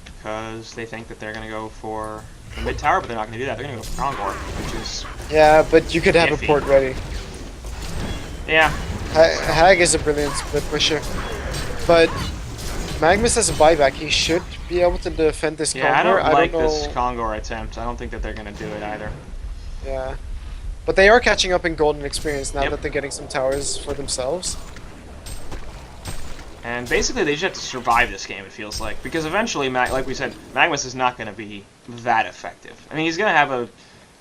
Because they think that they're going to go for the mid tower, but they're not going to do that. They're going to go for Kongor, which is... Yeah, but you could have a port ready. Yeah. Hag is a brilliant split pusher, but Magnus has a buyback. He should be able to defend this Kongor. Yeah, I don't like this Kongor attempt. I don't think that they're going to do it either. Yeah. But they are catching up in golden experience now that they're getting some towers for themselves. And basically they just have to survive this game, it feels like. Because eventually, like we said, Magnus is not going to be that effective. I mean, he's going to have a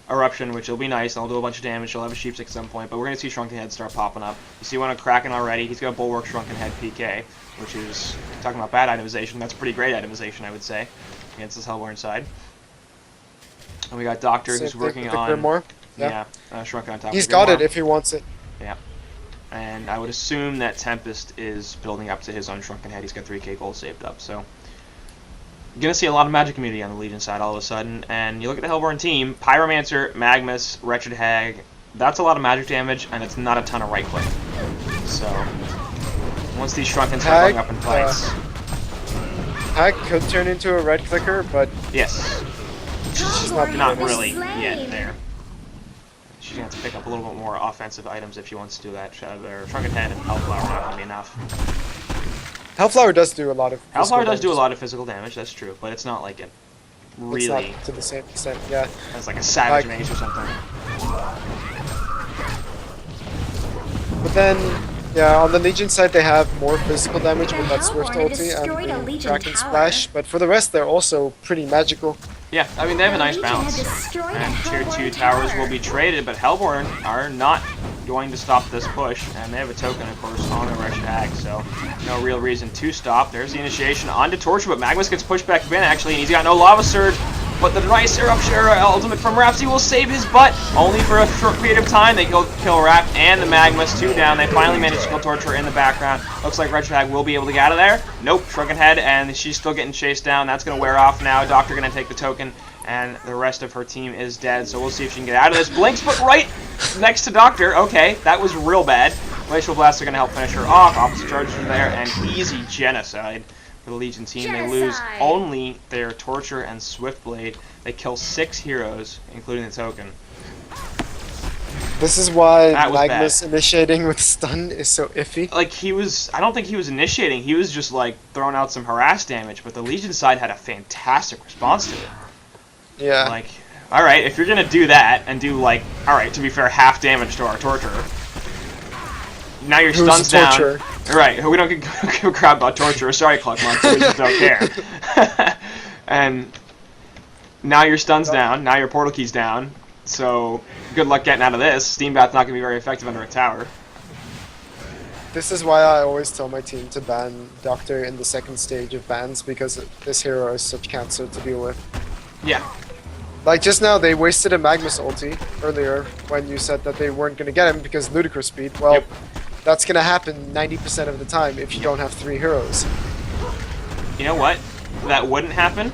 Eruption, which will be nice, and he'll do a bunch of damage. He'll have a Sheepstick at some point, but we're going to see Shrunken Head start popping up. You see one on Kraken already. He's got a Bulwark Shrunken Head PK, which is, talking about bad itemization, that's pretty great itemization, I would say, against this Hellborn side. And we got Doctor, who's working on... Grimoire. Shrunken on top. He's got it if he wants it. Yeah. And I would assume that Tempest is building up to his own Shrunken Head. He's got 3k gold saved up, so... You're going to see a lot of magic immunity on the Legion side all of a sudden, and you look at the Hellborn team, Pyromancer, Magnus, Wretched Hag, that's a lot of magic damage, and it's not a ton of right click. So, once these Shrunkens start going up in fights... Hag could turn into a red clicker, but... Yes. She's not really yet there. She's going to have to pick up a little bit more offensive items if she wants to do that. Shrunken Head and Hellflower are not going to be enough. Hellflower does do a lot of physical damage, that's true, but it's not like it really... It's not to the same extent, yeah. It's like a Savage Mage or something. But then, yeah, on the Legion side they have more physical damage with that Swift ulti and the Kraken Splash, but for the rest they're also pretty magical. Yeah, I mean they have a nice balance. And tier 2 towers will be traded, but Hellborn are not going to stop this push, and they have a token, of course, on the Wretched Hag, so no real reason to stop. There's the initiation onto Torture, but Magnus gets pushed back in, actually, and he's got no Lava Surge, but the Device Eruption ultimate from Rhapsody will save his butt, only for a short period of time. They go kill Rap and the Magnus, 2 down. They finally manage to kill Torture in the background. Looks like Wretched Hag will be able to get out of there. Nope, Shrunken Head, and she's still getting chased down. That's going to wear off now. Doctor going to take the token, and the rest of her team is dead, so we'll see if she can get out of this. Blink's put right next to Doctor. Okay, that was real bad. Glacial Blasts are going to help finish her off. Opposite charges are there, and easy genocide for the Legion team. They lose only their Torture and Swiftblade. They kill 6 heroes, including the token. This is why Magnus initiating with stun is so iffy. Like, I don't think he was initiating, he was just like throwing out some harass damage, but the Legion side had a fantastic response to it. Yeah. Like, All right, if you're gonna do that and do like, all right, to be fair, half damage to our torturer. Now your stun's down. Right, we don't give a crap about torture. Sorry, Cluck Monster, we just don't care. And now your stun's down, now your portal key's down, so good luck getting out of this. Steam Bath's not going to be very effective under a tower. This is why I always tell my team to ban Doctor in the second stage of bans, because this hero is such cancer to deal with. Yeah. Like just now, they wasted a Magnus ulti earlier when you said that they weren't going to get him because ludicrous speed. Well, that's going to happen 90% of the time if you don't have 3 heroes. You know what? That wouldn't happen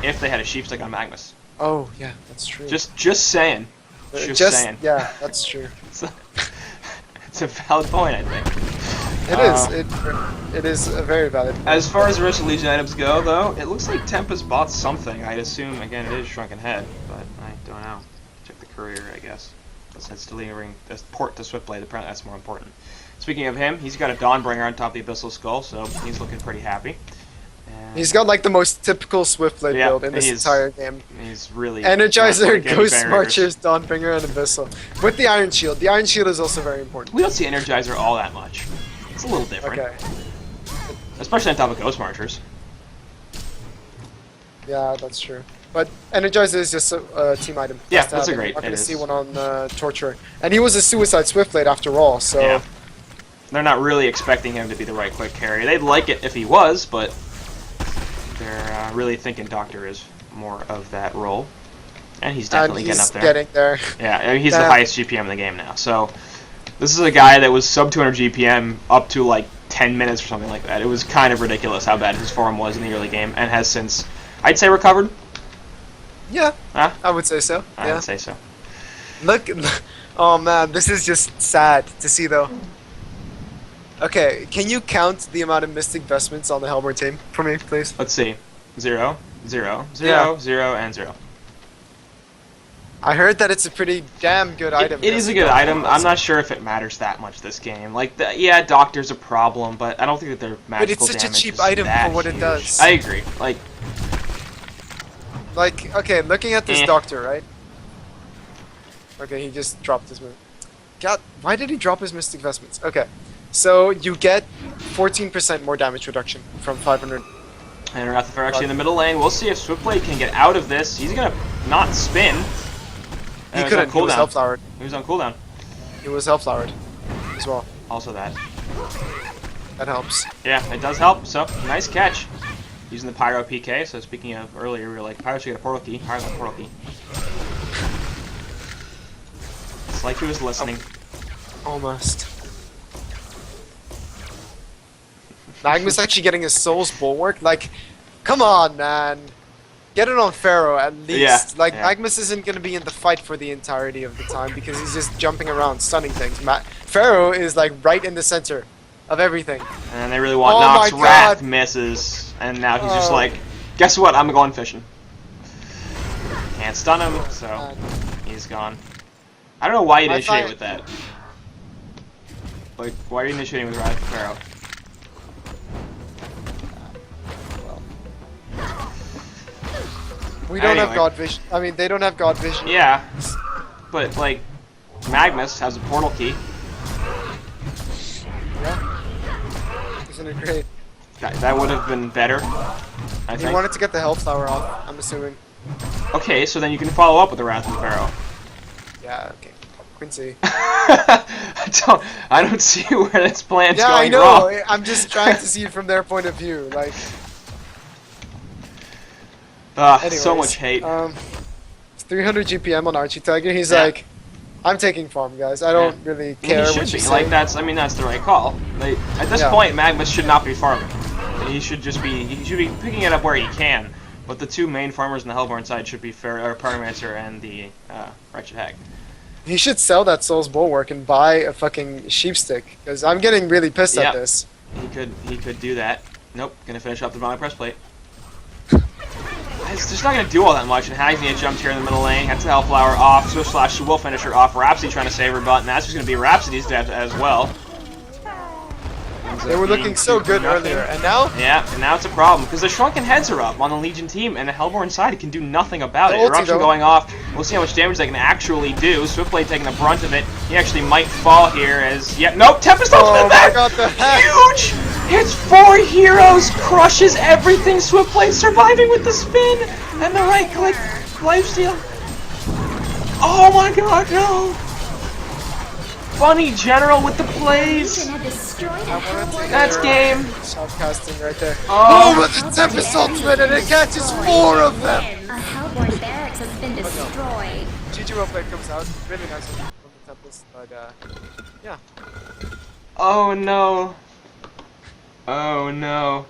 if they had a sheepstick on Magnus. Oh, yeah, that's true. Just saying. Just saying. Yeah, that's true. It's a valid point, I think. It is. It is a very valid point. As far as the rest of Legion items go, though, it looks like Tempa's bought something. I'd assume, again, it is Shrunken Head, but I don't know. Check the courier, I guess. Since delivering the port to Swiftblade, apparently that's more important. Speaking of him, he's got a Dawnbringer on top of the Abyssal Skull, so he's looking pretty happy. And he's got like the most typical Swiftblade build in this entire game. He's really Energizer, Ghost Marchers, Dawnbringer, and Abyssal. With the Iron Shield. The Iron Shield is also very important. We don't see Energizer all that much. It's a little different. Okay. Especially on top of Ghost Marchers. Yeah, that's true. But Energizer is just a team item. Yeah, that's a great. I'm not going to see one on Torturer. And he was a Suicide Swiftblade after all, so... Yeah. They're not really expecting him to be the right quick carry. They'd like it if he was, but they're really thinking Doctor is more of that role. And he's definitely getting up there. Getting there. Yeah, I mean, he's the highest GPM in the game now. So this is a guy that was sub 200 GPM up to like 10 minutes or something like that. It was kind of ridiculous how bad his form was in the early game, and has since, I'd say, recovered. Yeah, huh? I would say so. I would say so. Look, oh man, this is just sad to see though. Okay, can you count the amount of Mystic Vestments on the Hellborn team for me, please? Let's see. 0, 0, 0, Yeah. 0, and 0. I heard that it's a pretty damn good item. It is a good item. I'm not sure if it matters that much this game. Like, yeah, Doctor's a problem, but I don't think that their magical damage is But it's such a cheap item for what it does. I agree. Like, okay, looking at this Doctor, right? Okay, he just dropped his move. God, why did he drop his Mystic Vestments? Okay, so you get 14% more damage reduction from 500. And Wrath actually in the middle lane. We'll see if Swiftblade can get out of this. He's gonna not spin. He couldn't. He was Hellflowered. He was on cooldown. He was Hellflowered as well. Also that. That helps. Yeah, it does help. So, nice catch. Using the Pyro PK. So speaking of earlier, we were like, Pyro should get a portal key. Pyro got a portal key. It's like he was listening. Almost. Magnus actually getting his Soul's Bulwark? Like, come on, man. Get it on Pharaoh at least. Yeah, like, yeah. Magnus isn't going to be in the fight for the entirety of the time because he's just jumping around, stunning things. Pharaoh is, like, right in the center of everything. And they really want Nox. Wrath misses. And now he's just like, guess what? I'm going fishing. Can't stun him, so he's gone. I don't know why you initiate with that. Like, why are you initiating with Wrath Pharaoh? We don't have God Vision. I mean, they don't have God Vision. Yeah, but like, Magnus has a portal key. Yeah. Isn't it great? That would have been better, I think. He wanted to get the Hellflower off, I'm assuming. Okay, so then you can follow up with the Wrath of Pharaoh. Yeah, okay. Quincy. I don't see where this plan's going wrong. Yeah, I know. Wrong. I'm just trying to see it from their point of view. Like. Anyways, so much hate. 300 GPM on Archie Tiger. He's like, I'm taking farm, guys. I don't really care. He should be. Like, that's the right call. Like, at this point, Magnus should not be farming. He should be picking it up where he can. But the two main farmers on the Hellborn side should be Pyromancer and the Wretched Hag. He should sell that Soul's Bulwark and buy a fucking sheepstick, because I'm getting really pissed at this. He could do that. Nope, gonna finish up the Divine Breastplate. It's just not going to do all that much, and Hag's going to jump here in the middle lane, gets the Hellflower off, Swift Slash will finish her off, Rhapsody trying to save her butt, and that's just going to be Rhapsody's death as well. And They were looking so good earlier, and now? Yeah, and now it's a problem, because the Shrunken Heads are up on the Legion team, and the Hellborn side can do nothing about it. Eruption going off, we'll see how much damage they can actually do. Swiftblade taking the brunt of it. He actually might fall here as... Yeah, nope, Tempest Ultimate back! Huge! Hits 4 heroes, crushes everything. Swiftblade surviving with the spin, and the right click, lifesteal. Oh my god, no! Funny General with the plays. That's game. Shoutcasting right there. Oh, but the Tempest Ultimate and it catches 4 of them. A Hellborn barracks has been destroyed. GG well played comes out. Really nice one from the Tempest, but yeah. Oh no. Oh no.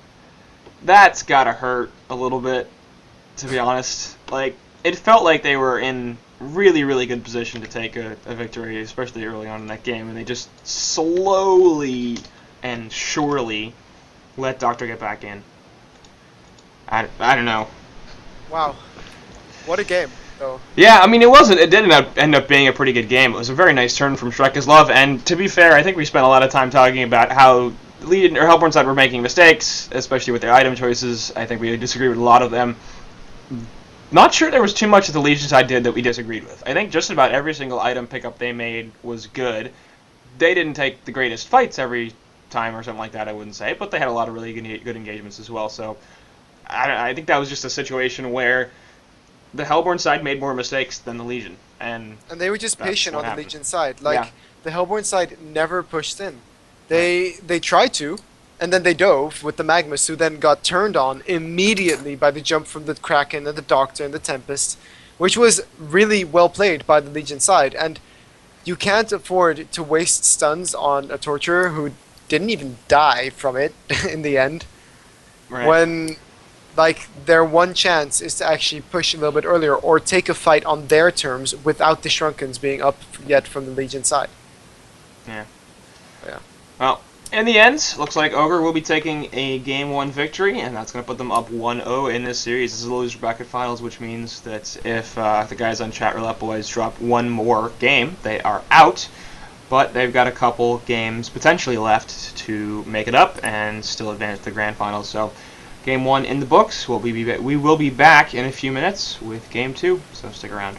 That's gotta hurt a little bit, to be honest. Like, it felt like they were in really, really good position to take a victory, especially early on in that game, and they just slowly and surely let Doctor get back in. I don't know. Wow. What a game, though. Yeah, I mean, it did end up being a pretty good game. It was a very nice turn from Shrek as Love, and to be fair, I think we spent a lot of time talking about how Legion or Hellborn side were making mistakes, especially with their item choices. I think we disagree with a lot of them. Not sure there was too much that the Legion side did that we disagreed with. I think just about every single item pickup they made was good. They didn't take the greatest fights every time or something like that, I wouldn't say, but they had a lot of really good engagements as well. So I think that was just a situation where the Hellborn side made more mistakes than the Legion. And they were just patient on the Legion side. Like, yeah. The Hellborn side never pushed in. They tried to, and then they dove with the Magmus, who then got turned on immediately by the jump from the Kraken and the Doctor and the Tempest, which was really well played by the Legion side. And you can't afford to waste stuns on a Torturer who didn't even die from it in the end. Right. When, like, their one chance is to actually push a little bit earlier or take a fight on their terms without the Shrunkens being up yet from the Legion side. Yeah. Yeah. Well, in the end, looks like Ogre will be taking a Game 1 victory, and that's going to put them up 1-0 in this series. This is the loser bracket finals, which means that if the guys on ChatroulleteboyZ drop one more game, they are out. But they've got a couple games potentially left to make it up and still advance to the grand finals. So, Game 1 in the books. We will be back in a few minutes with Game 2, so stick around.